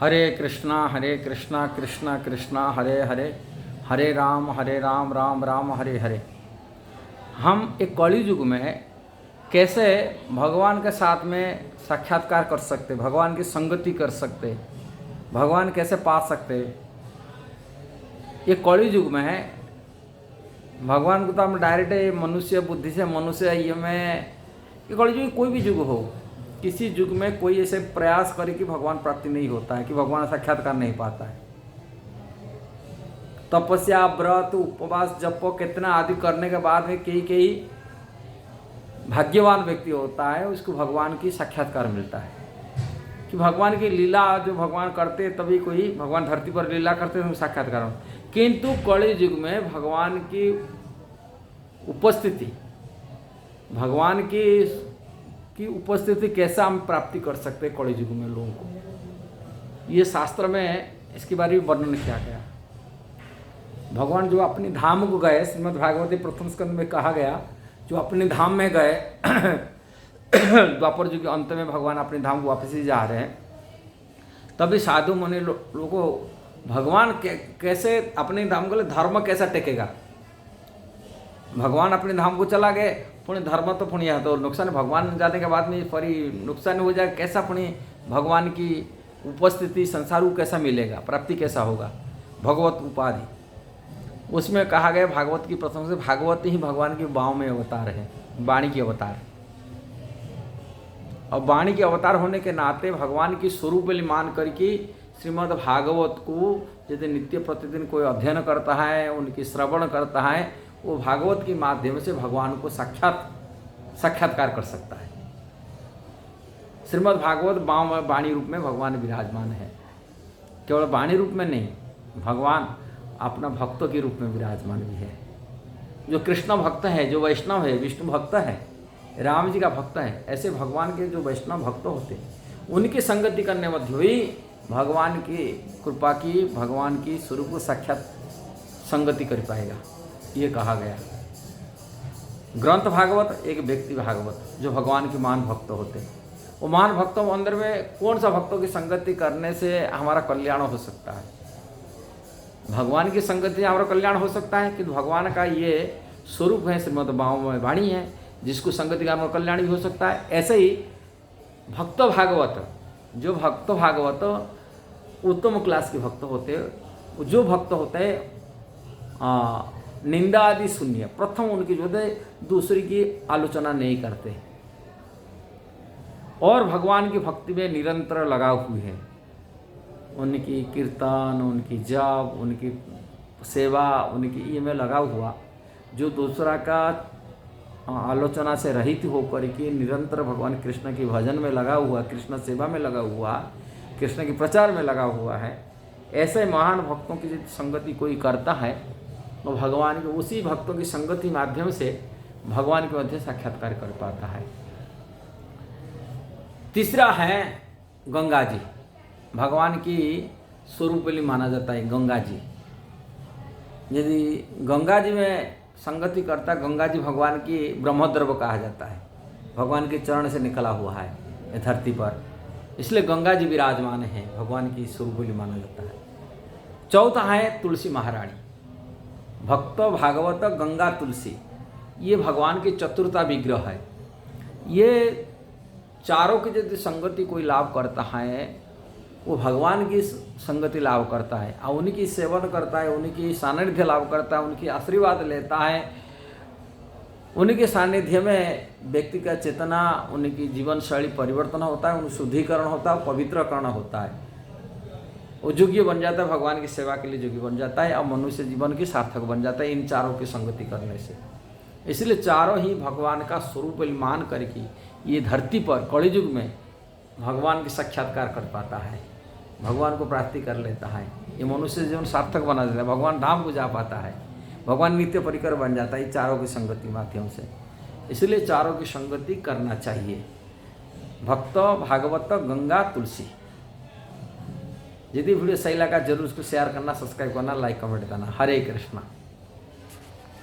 हरे कृष्णा कृष्णा कृष्णा हरे हरे, हरे राम राम राम हरे हरे। हम एक कलि युग में कैसे भगवान के साथ में साक्षात्कार कर सकते, भगवान की संगति कर सकते, भगवान कैसे पा सकते। ये कलि युग में है, भगवान को तो हम डायरेक्ट मनुष्य बुद्धि से मनुष्य ये में, ये कलि युग कोई भी युग हो, किसी युग में कोई ऐसे प्रयास करे कि भगवान प्राप्ति नहीं होता है, कि भगवान साक्षात्कार नहीं पाता है। तपस्या, व्रत, उपवास, जप कितना आदि करने के बाद में कई भाग्यवान व्यक्ति होता है, उसको भगवान की साक्षात्कार मिलता है। कि भगवान की लीला जो भगवान करते तभी कोई भगवान धरती पर लीला करते तो साक्षात्कार हो। किंतु कलि युग में भगवान की उपस्थिति, भगवान की उपस्थिति कैसा हम प्राप्ति कर सकते हैं कलि युग में लोगों को, ये शास्त्र में इसके बारे में वर्णन किया गया। भगवान जो अपनी धाम को गए, श्रीमद् भागवती प्रथम स्कंद में कहा गया, जो अपने धाम में गए द्वापर युग के अंत में भगवान अपने धाम को वापस ही जा रहे हैं, तभी साधु मुनि लोगों भगवान कैसे अपने धाम को, धर्म कैसा टेकेगा। भगवान अपने धाम को चला गए, पुण्य धर्म तो पुण्य है तो नुकसान, भगवान जाने के बाद में फिर नुकसान हो जाए, कैसा पुण्य भगवान की उपस्थिति संसार को कैसा मिलेगा, प्राप्ति कैसा होगा, भगवत उपाधि। उसमें कहा गया भागवत की प्रथम से भागवत ही भगवान के भाव में अवतार है, वाणी की अवतार। और वाणी के अवतार होने के नाते भगवान की स्वरूप मान करके श्रीमद् भागवत को यदि नित्य प्रतिदिन कोई अध्ययन करता है, उनकी श्रवण करता है, वो भागवत के माध्यम से भगवान को साक्षात्कार कर सकता है। श्रीमद् भागवत वाणी रूप में भगवान विराजमान है, केवल वाणी रूप में नहीं, भगवान अपना भक्तों के रूप में विराजमान भी है। जो कृष्ण भक्त है, जो वैष्णव है, विष्णु भक्त है, राम जी का भक्त है, ऐसे भगवान के जो वैष्णव भक्त होते हैं उनकी संगति करने मध्य हुई भगवान की कृपा की, भगवान की स्वरूप साक्षात संगति कर पाएगा, ये कहा गया। ग्रंथ भागवत एक व्यक्ति भागवत जो भगवान के महान भक्त होते हैं, वो महान भक्तों के अंदर में कौन सा भक्तों की संगति करने से हमारा कल्याण हो सकता है। भगवान की संगति हमारा कल्याण हो सकता है कि भगवान का ये स्वरूप है, श्रीमद् वाणी है, जिसको संगति का हमारा कल्याण भी हो सकता है। ऐसे ही भक्त भागवत, जो भक्त भागवत उत्तम क्लास के भक्त होते हैं, जो भक्त होते हैं निंदा आदि शून्य, प्रथम उनकी जो है दूसरी की आलोचना नहीं करते और भगवान की भक्ति में निरंतर लगाव हुए हैं। उनकी कीर्तन, उनकी जप, उनकी सेवा, उनकी ये में लगा हुआ, जो दूसरा का आलोचना से रहित होकर के निरंतर भगवान कृष्ण के भजन में लगा हुआ, कृष्ण सेवा में लगा हुआ, कृष्ण के प्रचार में लगा हुआ है, ऐसे महान भक्तों की यदि संगति कोई करता है तो भगवान के उसी भक्तों की संगति माध्यम से भगवान के मध्य साक्षात्कार कर पाता है। तीसरा है गंगा जी, भगवान की स्वरूप माना जाता है गंगा जी। यदि गंगा जी में संगति करता, गंगा जी भगवान की ब्रह्मद्रव्य कहा जाता है, भगवान के चरण से निकला हुआ है ये धरती पर, इसलिए गंगा जी विराजमान है, भगवान की स्वरूप माना जाता है। चौथा है तुलसी महारानी, भक्त भागवत गंगा तुलसी, ये भगवान की चतुर्था विग्रह है। ये चारों की यदि संगति कोई लाभ करता है वो भगवान की संगति लाभ करता है और उनकी सेवन करता है, उनकी सानिध्य लाभ करता है, उनकी आशीर्वाद लेता है। उनके सानिध्य में व्यक्ति का चेतना, उनकी जीवन शैली परिवर्तन होता है, उनका शुद्धिकरण होता है, पवित्रकरण होता है, वो योग्य बन जाता है, भगवान की सेवा के लिए योग्य बन जाता है और मनुष्य जीवन की सार्थक बन जाता है इन चारों की संगति करने से। इसलिए चारों ही भगवान का स्वरूप मान करके ये धरती पर कलि युग में भगवान की साक्षात्कार कर पाता है, भगवान को प्राप्ति कर लेता है, ये मनुष्य जीवन सार्थक बना देता है, भगवान धाम को जा पाता है, भगवान नित्य परिकर बन जाता है चारों की संगति माध्यम से। इसलिए चारों की संगति करना चाहिए, भक्त भागवत गंगा तुलसी। यदि वीडियो सही लगा जरूर उसको शेयर करना, सब्सक्राइब करना, लाइक कमेंट करना। हरे कृष्णा।